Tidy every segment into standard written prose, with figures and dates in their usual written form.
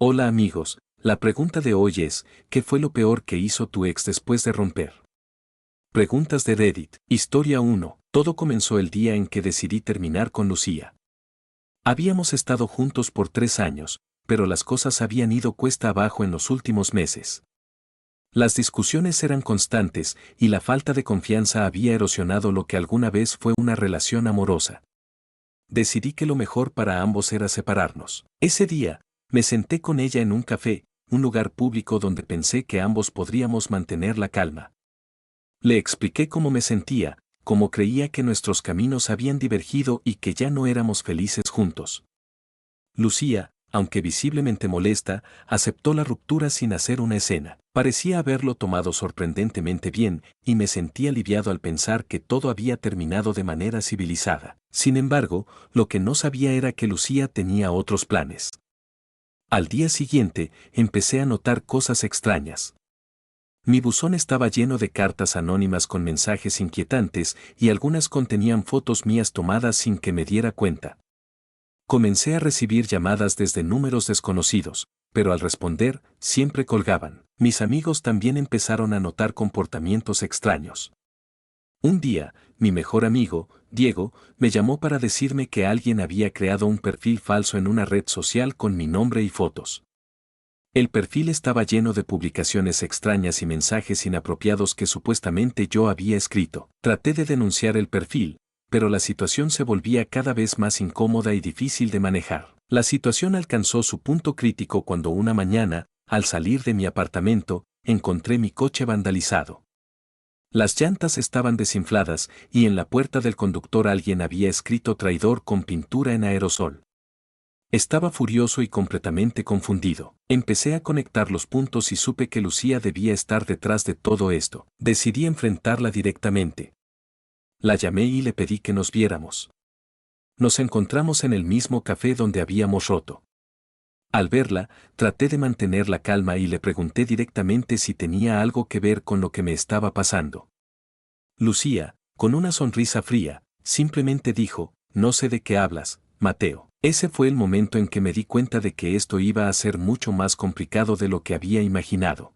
Hola amigos, la pregunta de hoy es, ¿qué fue lo peor que hizo tu ex después de romper? Preguntas de Reddit. Historia 1. Todo comenzó el día en que decidí terminar con Lucía. Habíamos estado juntos por 3 años, pero las cosas habían ido cuesta abajo en los últimos meses. Las discusiones eran constantes y la falta de confianza había erosionado lo que alguna vez fue una relación amorosa. Decidí que lo mejor para ambos era separarnos. Ese día, me senté con ella en un café, un lugar público donde pensé que ambos podríamos mantener la calma. Le expliqué cómo me sentía, cómo creía que nuestros caminos habían divergido y que ya no éramos felices juntos. Lucía, aunque visiblemente molesta, aceptó la ruptura sin hacer una escena. Parecía haberlo tomado sorprendentemente bien, y me sentí aliviado al pensar que todo había terminado de manera civilizada. Sin embargo, lo que no sabía era que Lucía tenía otros planes. Al día siguiente, empecé a notar cosas extrañas. Mi buzón estaba lleno de cartas anónimas con mensajes inquietantes y algunas contenían fotos mías tomadas sin que me diera cuenta. Comencé a recibir llamadas desde números desconocidos, pero al responder, siempre colgaban. Mis amigos también empezaron a notar comportamientos extraños. Un día, mi mejor amigo, Diego, me llamó para decirme que alguien había creado un perfil falso en una red social con mi nombre y fotos. El perfil estaba lleno de publicaciones extrañas y mensajes inapropiados que supuestamente yo había escrito. Traté de denunciar el perfil, pero la situación se volvía cada vez más incómoda y difícil de manejar. La situación alcanzó su punto crítico cuando una mañana, al salir de mi apartamento, encontré mi coche vandalizado. Las llantas estaban desinfladas y en la puerta del conductor alguien había escrito traidor con pintura en aerosol. Estaba furioso y completamente confundido. Empecé a conectar los puntos y supe que Lucía debía estar detrás de todo esto. Decidí enfrentarla directamente. La llamé y le pedí que nos viéramos. Nos encontramos en el mismo café donde habíamos roto. Al verla, traté de mantener la calma y le pregunté directamente si tenía algo que ver con lo que me estaba pasando. Lucía, con una sonrisa fría, simplemente dijo, no sé de qué hablas, Mateo. Ese fue el momento en que me di cuenta de que esto iba a ser mucho más complicado de lo que había imaginado.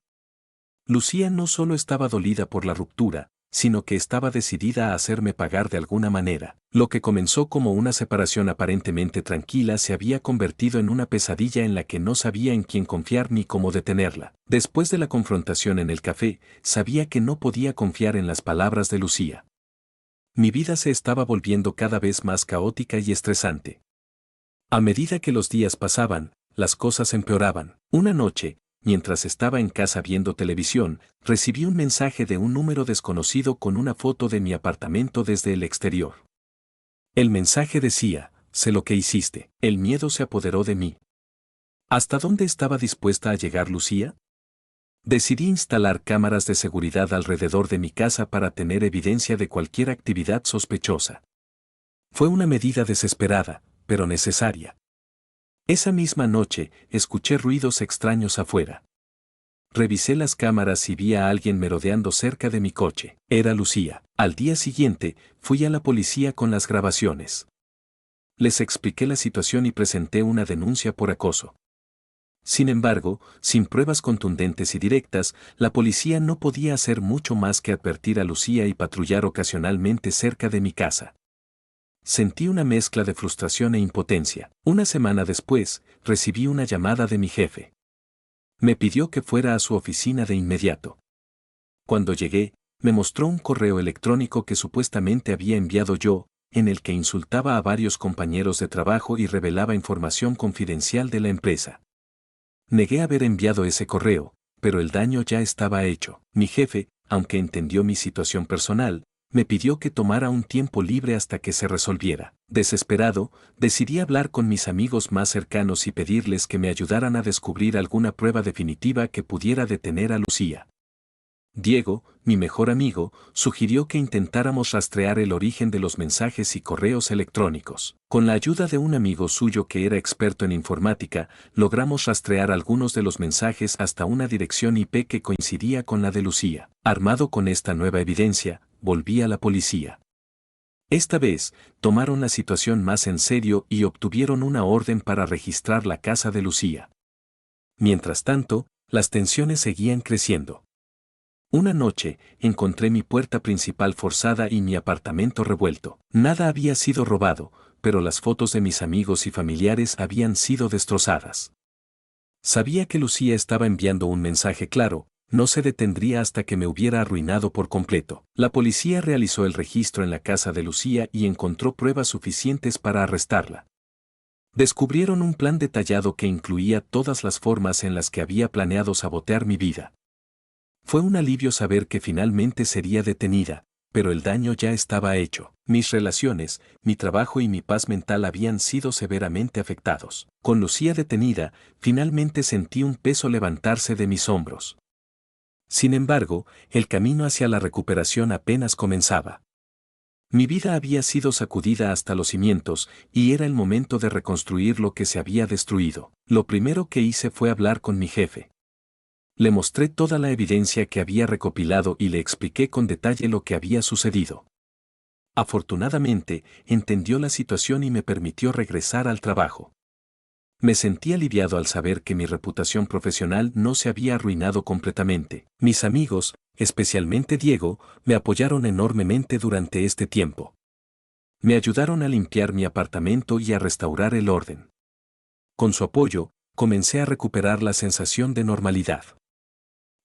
Lucía no solo estaba dolida por la ruptura, sino que estaba decidida a hacerme pagar de alguna manera. Lo que comenzó como una separación aparentemente tranquila se había convertido en una pesadilla en la que no sabía en quién confiar ni cómo detenerla. Después de la confrontación en el café, sabía que no podía confiar en las palabras de Lucía. Mi vida se estaba volviendo cada vez más caótica y estresante. A medida que los días pasaban, las cosas empeoraban. Una noche, mientras estaba en casa viendo televisión, recibí un mensaje de un número desconocido con una foto de mi apartamento desde el exterior. El mensaje decía, sé lo que hiciste. El miedo se apoderó de mí. ¿Hasta dónde estaba dispuesta a llegar Lucía? Decidí instalar cámaras de seguridad alrededor de mi casa para tener evidencia de cualquier actividad sospechosa. Fue una medida desesperada, pero necesaria. Esa misma noche, escuché ruidos extraños afuera. Revisé las cámaras y vi a alguien merodeando cerca de mi coche. Era Lucía. Al día siguiente, fui a la policía con las grabaciones. Les expliqué la situación y presenté una denuncia por acoso. Sin embargo, sin pruebas contundentes y directas, la policía no podía hacer mucho más que advertir a Lucía y patrullar ocasionalmente cerca de mi casa. Sentí una mezcla de frustración e impotencia. Una semana después, recibí una llamada de mi jefe. Me pidió que fuera a su oficina de inmediato. Cuando llegué, me mostró un correo electrónico que supuestamente había enviado yo, en el que insultaba a varios compañeros de trabajo y revelaba información confidencial de la empresa. Negué haber enviado ese correo, pero el daño ya estaba hecho. Mi jefe, aunque entendió mi situación personal, me pidió que tomara un tiempo libre hasta que se resolviera. Desesperado, decidí hablar con mis amigos más cercanos y pedirles que me ayudaran a descubrir alguna prueba definitiva que pudiera detener a Lucía. Diego, mi mejor amigo, sugirió que intentáramos rastrear el origen de los mensajes y correos electrónicos. Con la ayuda de un amigo suyo que era experto en informática, logramos rastrear algunos de los mensajes hasta una dirección IP que coincidía con la de Lucía. Armado con esta nueva evidencia, volví a la policía. Esta vez, tomaron la situación más en serio y obtuvieron una orden para registrar la casa de Lucía. Mientras tanto, las tensiones seguían creciendo. Una noche, encontré mi puerta principal forzada y mi apartamento revuelto. Nada había sido robado, pero las fotos de mis amigos y familiares habían sido destrozadas. Sabía que Lucía estaba enviando un mensaje claro: no se detendría hasta que me hubiera arruinado por completo. La policía realizó el registro en la casa de Lucía y encontró pruebas suficientes para arrestarla. Descubrieron un plan detallado que incluía todas las formas en las que había planeado sabotear mi vida. Fue un alivio saber que finalmente sería detenida, pero el daño ya estaba hecho. Mis relaciones, mi trabajo y mi paz mental habían sido severamente afectados. Con Lucía detenida, finalmente sentí un peso levantarse de mis hombros. Sin embargo, el camino hacia la recuperación apenas comenzaba. Mi vida había sido sacudida hasta los cimientos, y era el momento de reconstruir lo que se había destruido. Lo primero que hice fue hablar con mi jefe. Le mostré toda la evidencia que había recopilado y le expliqué con detalle lo que había sucedido. Afortunadamente, entendió la situación y me permitió regresar al trabajo. Me sentí aliviado al saber que mi reputación profesional no se había arruinado completamente. Mis amigos, especialmente Diego, me apoyaron enormemente durante este tiempo. Me ayudaron a limpiar mi apartamento y a restaurar el orden. Con su apoyo, comencé a recuperar la sensación de normalidad.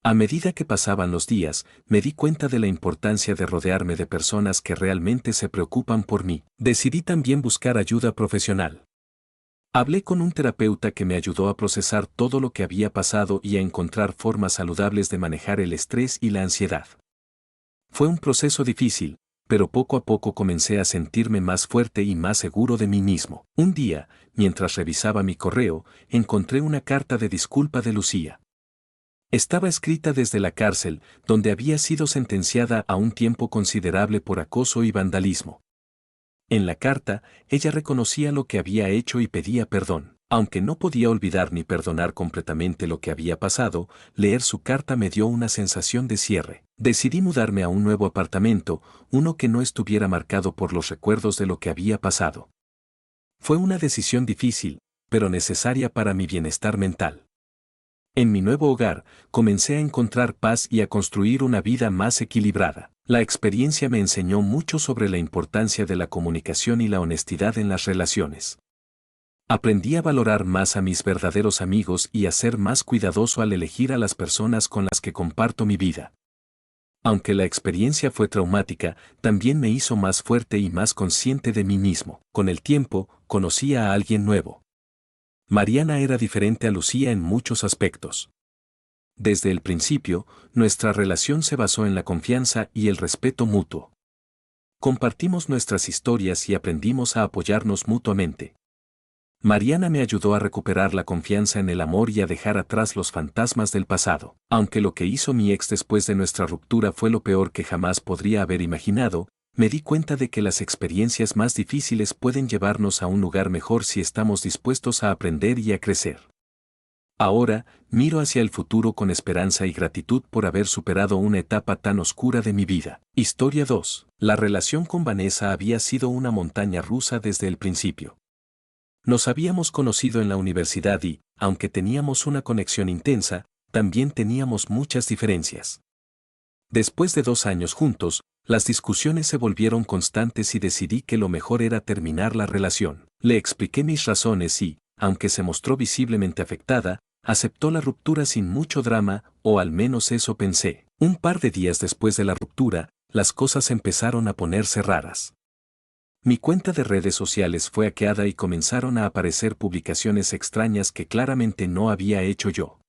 A medida que pasaban los días, me di cuenta de la importancia de rodearme de personas que realmente se preocupan por mí. Decidí también buscar ayuda profesional. Hablé con un terapeuta que me ayudó a procesar todo lo que había pasado y a encontrar formas saludables de manejar el estrés y la ansiedad. Fue un proceso difícil, pero poco a poco comencé a sentirme más fuerte y más seguro de mí mismo. Un día, mientras revisaba mi correo, encontré una carta de disculpa de Lucía. Estaba escrita desde la cárcel, donde había sido sentenciada a un tiempo considerable por acoso y vandalismo. En la carta, ella reconocía lo que había hecho y pedía perdón. Aunque no podía olvidar ni perdonar completamente lo que había pasado, leer su carta me dio una sensación de cierre. Decidí mudarme a un nuevo apartamento, uno que no estuviera marcado por los recuerdos de lo que había pasado. Fue una decisión difícil, pero necesaria para mi bienestar mental. En mi nuevo hogar, comencé a encontrar paz y a construir una vida más equilibrada. La experiencia me enseñó mucho sobre la importancia de la comunicación y la honestidad en las relaciones. Aprendí a valorar más a mis verdaderos amigos y a ser más cuidadoso al elegir a las personas con las que comparto mi vida. Aunque la experiencia fue traumática, también me hizo más fuerte y más consciente de mí mismo. Con el tiempo, conocí a alguien nuevo. Mariana era diferente a Lucía en muchos aspectos. Desde el principio, nuestra relación se basó en la confianza y el respeto mutuo. Compartimos nuestras historias y aprendimos a apoyarnos mutuamente. Mariana me ayudó a recuperar la confianza en el amor y a dejar atrás los fantasmas del pasado. Aunque lo que hizo mi ex después de nuestra ruptura fue lo peor que jamás podría haber imaginado, me di cuenta de que las experiencias más difíciles pueden llevarnos a un lugar mejor si estamos dispuestos a aprender y a crecer. Ahora, miro hacia el futuro con esperanza y gratitud por haber superado una etapa tan oscura de mi vida. Historia 2. La relación con Vanessa había sido una montaña rusa desde el principio. Nos habíamos conocido en la universidad y, aunque teníamos una conexión intensa, también teníamos muchas diferencias. Después de 2 años juntos, las discusiones se volvieron constantes y decidí que lo mejor era terminar la relación. Le expliqué mis razones y, aunque se mostró visiblemente afectada, aceptó la ruptura sin mucho drama, o al menos eso pensé. Un par de días después de la ruptura, las cosas empezaron a ponerse raras. Mi cuenta de redes sociales fue hackeada y comenzaron a aparecer publicaciones extrañas que claramente no había hecho yo.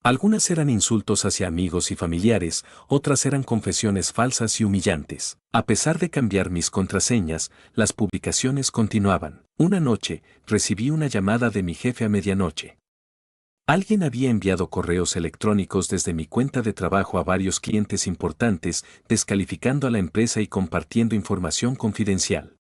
Algunas eran insultos hacia amigos y familiares, otras eran confesiones falsas y humillantes. A pesar de cambiar mis contraseñas, las publicaciones continuaban. Una noche, recibí una llamada de mi jefe a medianoche. Alguien había enviado correos electrónicos desde mi cuenta de trabajo a varios clientes importantes, descalificando a la empresa y compartiendo información confidencial.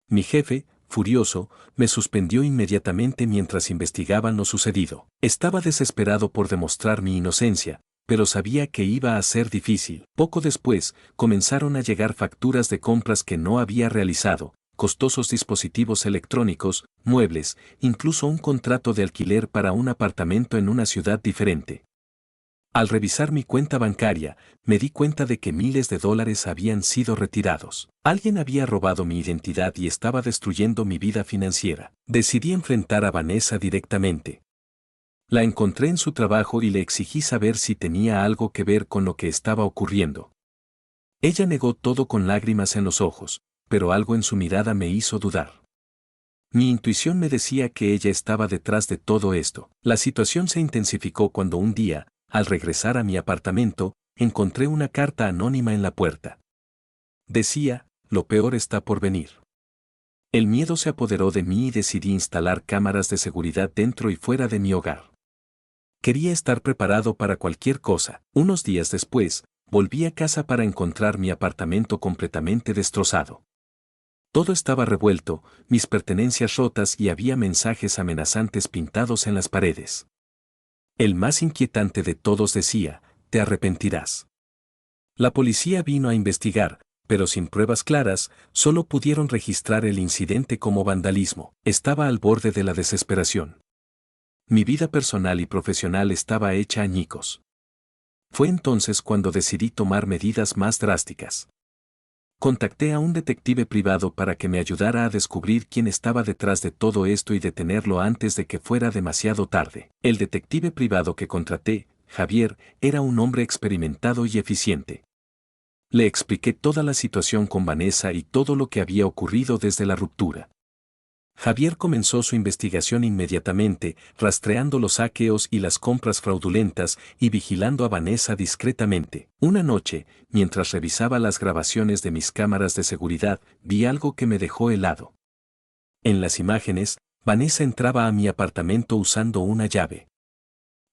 Mi jefe, furioso, me suspendió inmediatamente mientras investigaban lo sucedido. Estaba desesperado por demostrar mi inocencia, pero sabía que iba a ser difícil. Poco después, comenzaron a llegar facturas de compras que no había realizado, costosos dispositivos electrónicos, muebles, incluso un contrato de alquiler para un apartamento en una ciudad diferente. Al revisar mi cuenta bancaria, me di cuenta de que miles de dólares habían sido retirados. Alguien había robado mi identidad y estaba destruyendo mi vida financiera. Decidí enfrentar a Vanessa directamente. La encontré en su trabajo y le exigí saber si tenía algo que ver con lo que estaba ocurriendo. Ella negó todo con lágrimas en los ojos, pero algo en su mirada me hizo dudar. Mi intuición me decía que ella estaba detrás de todo esto. La situación se intensificó cuando un día, al regresar a mi apartamento, encontré una carta anónima en la puerta. Decía, lo peor está por venir. El miedo se apoderó de mí y decidí instalar cámaras de seguridad dentro y fuera de mi hogar. Quería estar preparado para cualquier cosa. Unos días después, volví a casa para encontrar mi apartamento completamente destrozado. Todo estaba revuelto, mis pertenencias rotas y había mensajes amenazantes pintados en las paredes. El más inquietante de todos decía, te arrepentirás. La policía vino a investigar, pero sin pruebas claras, solo pudieron registrar el incidente como vandalismo. Estaba al borde de la desesperación. Mi vida personal y profesional estaba hecha añicos. Fue entonces cuando decidí tomar medidas más drásticas. Contacté a un detective privado para que me ayudara a descubrir quién estaba detrás de todo esto y detenerlo antes de que fuera demasiado tarde. El detective privado que contraté, Javier, era un hombre experimentado y eficiente. Le expliqué toda la situación con Vanessa y todo lo que había ocurrido desde la ruptura. Javier comenzó su investigación inmediatamente, rastreando los saqueos y las compras fraudulentas y vigilando a Vanessa discretamente. Una noche, mientras revisaba las grabaciones de mis cámaras de seguridad, vi algo que me dejó helado. En las imágenes, Vanessa entraba a mi apartamento usando una llave.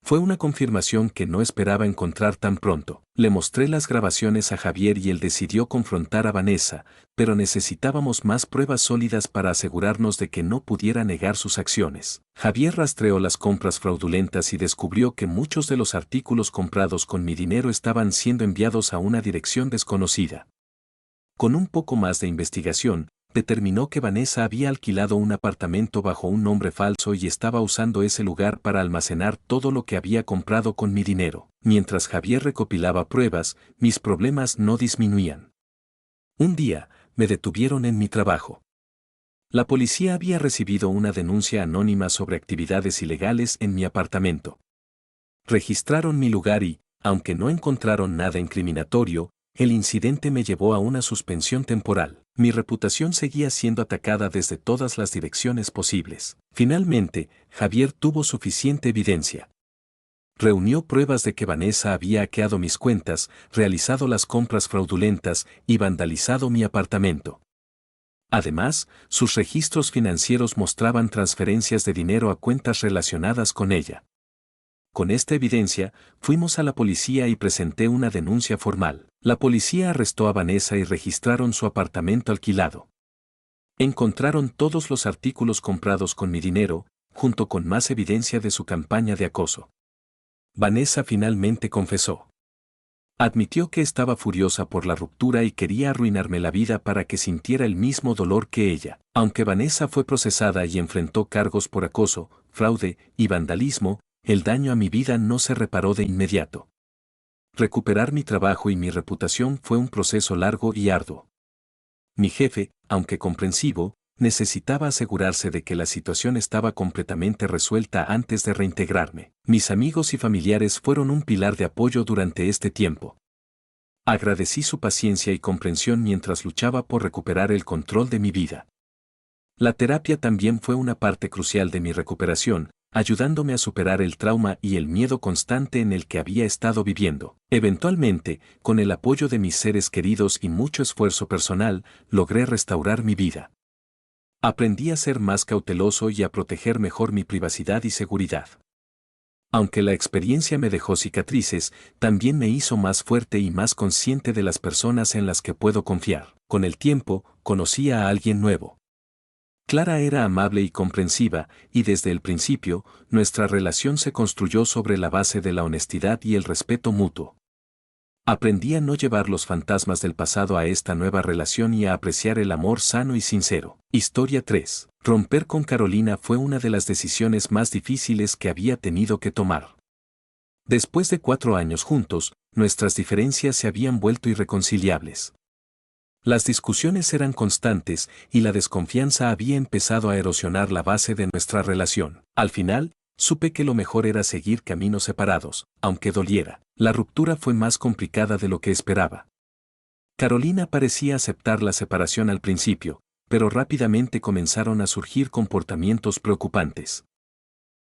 Fue una confirmación que no esperaba encontrar tan pronto. Le mostré las grabaciones a Javier y él decidió confrontar a Vanessa, pero necesitábamos más pruebas sólidas para asegurarnos de que no pudiera negar sus acciones. Javier rastreó las compras fraudulentas y descubrió que muchos de los artículos comprados con mi dinero estaban siendo enviados a una dirección desconocida. Con un poco más de investigación, determinó que Vanessa había alquilado un apartamento bajo un nombre falso y estaba usando ese lugar para almacenar todo lo que había comprado con mi dinero. Mientras Javier recopilaba pruebas, mis problemas no disminuían. Un día, me detuvieron en mi trabajo. La policía había recibido una denuncia anónima sobre actividades ilegales en mi apartamento. Registraron mi lugar y, aunque no encontraron nada incriminatorio, el incidente me llevó a una suspensión temporal. Mi reputación seguía siendo atacada desde todas las direcciones posibles. Finalmente, Javier tuvo suficiente evidencia. Reunió pruebas de que Vanessa había hackeado mis cuentas, realizado las compras fraudulentas y vandalizado mi apartamento. Además, sus registros financieros mostraban transferencias de dinero a cuentas relacionadas con ella. Con esta evidencia, fuimos a la policía y presenté una denuncia formal. La policía arrestó a Vanessa y registraron su apartamento alquilado. Encontraron todos los artículos comprados con mi dinero, junto con más evidencia de su campaña de acoso. Vanessa finalmente confesó. Admitió que estaba furiosa por la ruptura y quería arruinarme la vida para que sintiera el mismo dolor que ella. Aunque Vanessa fue procesada y enfrentó cargos por acoso, fraude y vandalismo, el daño a mi vida no se reparó de inmediato. Recuperar mi trabajo y mi reputación fue un proceso largo y arduo. Mi jefe, aunque comprensivo, necesitaba asegurarse de que la situación estaba completamente resuelta antes de reintegrarme. Mis amigos y familiares fueron un pilar de apoyo durante este tiempo. Agradecí su paciencia y comprensión mientras luchaba por recuperar el control de mi vida. La terapia también fue una parte crucial de mi recuperación, ayudándome a superar el trauma y el miedo constante en el que había estado viviendo. Eventualmente, con el apoyo de mis seres queridos y mucho esfuerzo personal, logré restaurar mi vida. Aprendí a ser más cauteloso y a proteger mejor mi privacidad y seguridad. Aunque la experiencia me dejó cicatrices, también me hizo más fuerte y más consciente de las personas en las que puedo confiar. Con el tiempo, conocí a alguien nuevo. Clara era amable y comprensiva, y desde el principio, nuestra relación se construyó sobre la base de la honestidad y el respeto mutuo. Aprendí a no llevar los fantasmas del pasado a esta nueva relación y a apreciar el amor sano y sincero. Historia 3. Romper con Carolina fue una de las decisiones más difíciles que había tenido que tomar. Después de 4 años juntos, nuestras diferencias se habían vuelto irreconciliables. Las discusiones eran constantes y la desconfianza había empezado a erosionar la base de nuestra relación. Al final, supe que lo mejor era seguir caminos separados, aunque doliera. La ruptura fue más complicada de lo que esperaba. Carolina parecía aceptar la separación al principio, pero rápidamente comenzaron a surgir comportamientos preocupantes.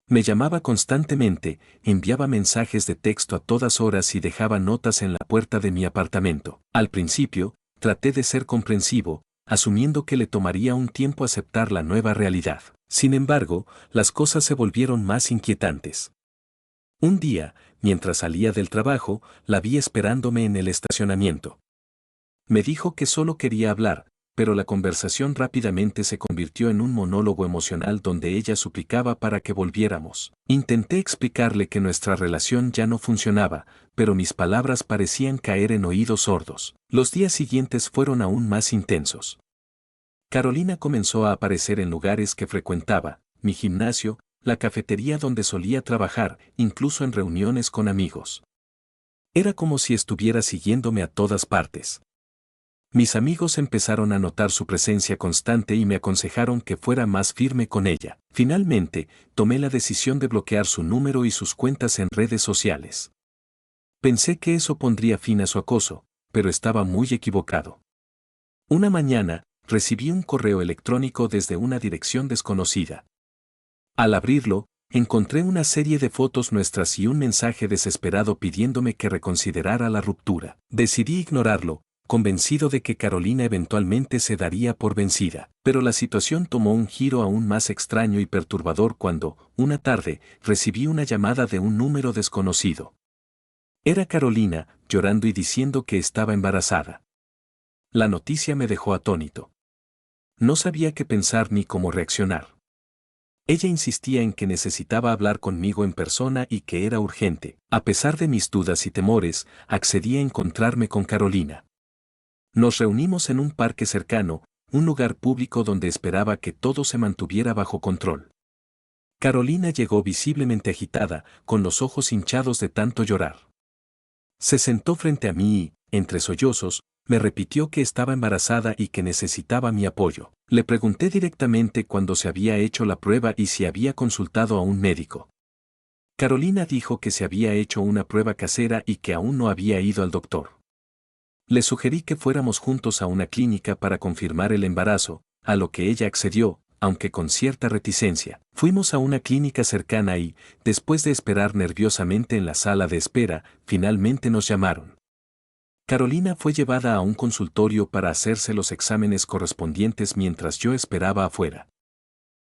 Me llamaba constantemente, enviaba mensajes de texto a todas horas y dejaba notas en la puerta de mi apartamento. Al principio, traté de ser comprensivo, asumiendo que le tomaría un tiempo aceptar la nueva realidad. Sin embargo, las cosas se volvieron más inquietantes. Un día, mientras salía del trabajo, la vi esperándome en el estacionamiento. Me dijo que solo quería hablar, pero la conversación rápidamente se convirtió en un monólogo emocional donde ella suplicaba para que volviéramos. Intenté explicarle que nuestra relación ya no funcionaba, pero mis palabras parecían caer en oídos sordos. Los días siguientes fueron aún más intensos. Carolina comenzó a aparecer en lugares que frecuentaba, mi gimnasio, la cafetería donde solía trabajar, incluso en reuniones con amigos. Era como si estuviera siguiéndome a todas partes. Mis amigos empezaron a notar su presencia constante y me aconsejaron que fuera más firme con ella. Finalmente, tomé la decisión de bloquear su número y sus cuentas en redes sociales. Pensé que eso pondría fin a su acoso, pero estaba muy equivocado. Una mañana, recibí un correo electrónico desde una dirección desconocida. Al abrirlo, encontré una serie de fotos nuestras y un mensaje desesperado pidiéndome que reconsiderara la ruptura. Decidí ignorarlo, convencido de que Carolina eventualmente se daría por vencida. Pero la situación tomó un giro aún más extraño y perturbador cuando, una tarde, recibí una llamada de un número desconocido. Era Carolina, llorando y diciendo que estaba embarazada. La noticia me dejó atónito. No sabía qué pensar ni cómo reaccionar. Ella insistía en que necesitaba hablar conmigo en persona y que era urgente. A pesar de mis dudas y temores, accedí a encontrarme con Carolina. Nos reunimos en un parque cercano, un lugar público donde esperaba que todo se mantuviera bajo control. Carolina llegó visiblemente agitada, con los ojos hinchados de tanto llorar. Se sentó frente a mí y, entre sollozos, me repitió que estaba embarazada y que necesitaba mi apoyo. Le pregunté directamente cuándo se había hecho la prueba y si había consultado a un médico. Carolina dijo que se había hecho una prueba casera y que aún no había ido al doctor. Le sugerí que fuéramos juntos a una clínica para confirmar el embarazo, a lo que ella accedió, aunque con cierta reticencia. Fuimos a una clínica cercana y, después de esperar nerviosamente en la sala de espera, finalmente nos llamaron. Carolina fue llevada a un consultorio para hacerse los exámenes correspondientes mientras yo esperaba afuera.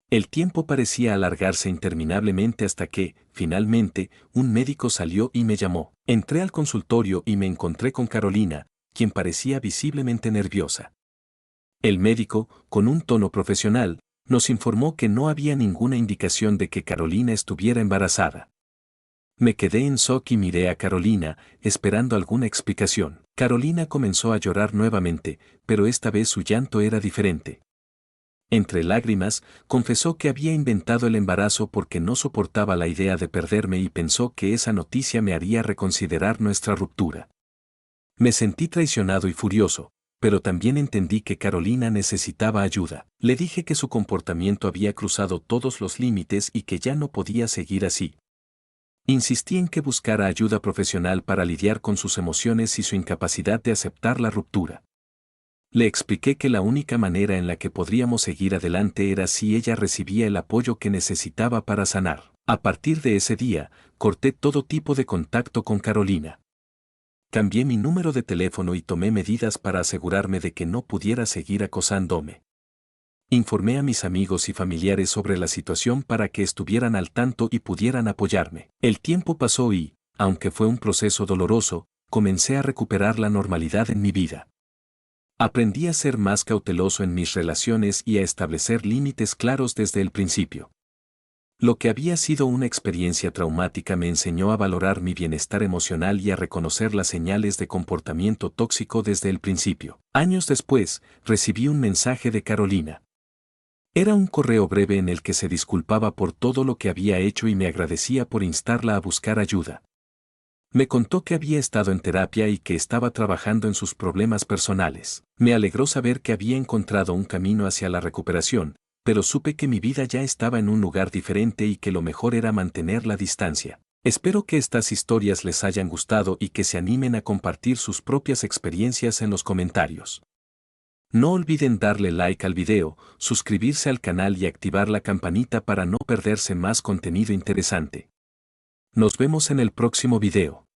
El tiempo parecía alargarse interminablemente hasta que, finalmente, un médico salió y me llamó. Entré al consultorio y me encontré con Carolina, quien parecía visiblemente nerviosa. El médico, con un tono profesional, nos informó que no había ninguna indicación de que Carolina estuviera embarazada. Me quedé en shock y miré a Carolina, esperando alguna explicación. Carolina comenzó a llorar nuevamente, pero esta vez su llanto era diferente. Entre lágrimas, confesó que había inventado el embarazo porque no soportaba la idea de perderme y pensó que esa noticia me haría reconsiderar nuestra ruptura. Me sentí traicionado y furioso, pero también entendí que Carolina necesitaba ayuda. Le dije que su comportamiento había cruzado todos los límites y que ya no podía seguir así. Insistí en que buscara ayuda profesional para lidiar con sus emociones y su incapacidad de aceptar la ruptura. Le expliqué que la única manera en la que podríamos seguir adelante era si ella recibía el apoyo que necesitaba para sanar. A partir de ese día, corté todo tipo de contacto con Carolina. Cambié mi número de teléfono y tomé medidas para asegurarme de que no pudiera seguir acosándome. Informé a mis amigos y familiares sobre la situación para que estuvieran al tanto y pudieran apoyarme. El tiempo pasó y, aunque fue un proceso doloroso, comencé a recuperar la normalidad en mi vida. Aprendí a ser más cauteloso en mis relaciones y a establecer límites claros desde el principio. Lo que había sido una experiencia traumática me enseñó a valorar mi bienestar emocional y a reconocer las señales de comportamiento tóxico desde el principio. Años después, recibí un mensaje de Carolina. Era un correo breve en el que se disculpaba por todo lo que había hecho y me agradecía por instarla a buscar ayuda. Me contó que había estado en terapia y que estaba trabajando en sus problemas personales. Me alegró saber que había encontrado un camino hacia la recuperación, pero supe que mi vida ya estaba en un lugar diferente y que lo mejor era mantener la distancia. Espero que estas historias les hayan gustado y que se animen a compartir sus propias experiencias en los comentarios. No olviden darle like al video, suscribirse al canal y activar la campanita para no perderse más contenido interesante. Nos vemos en el próximo video.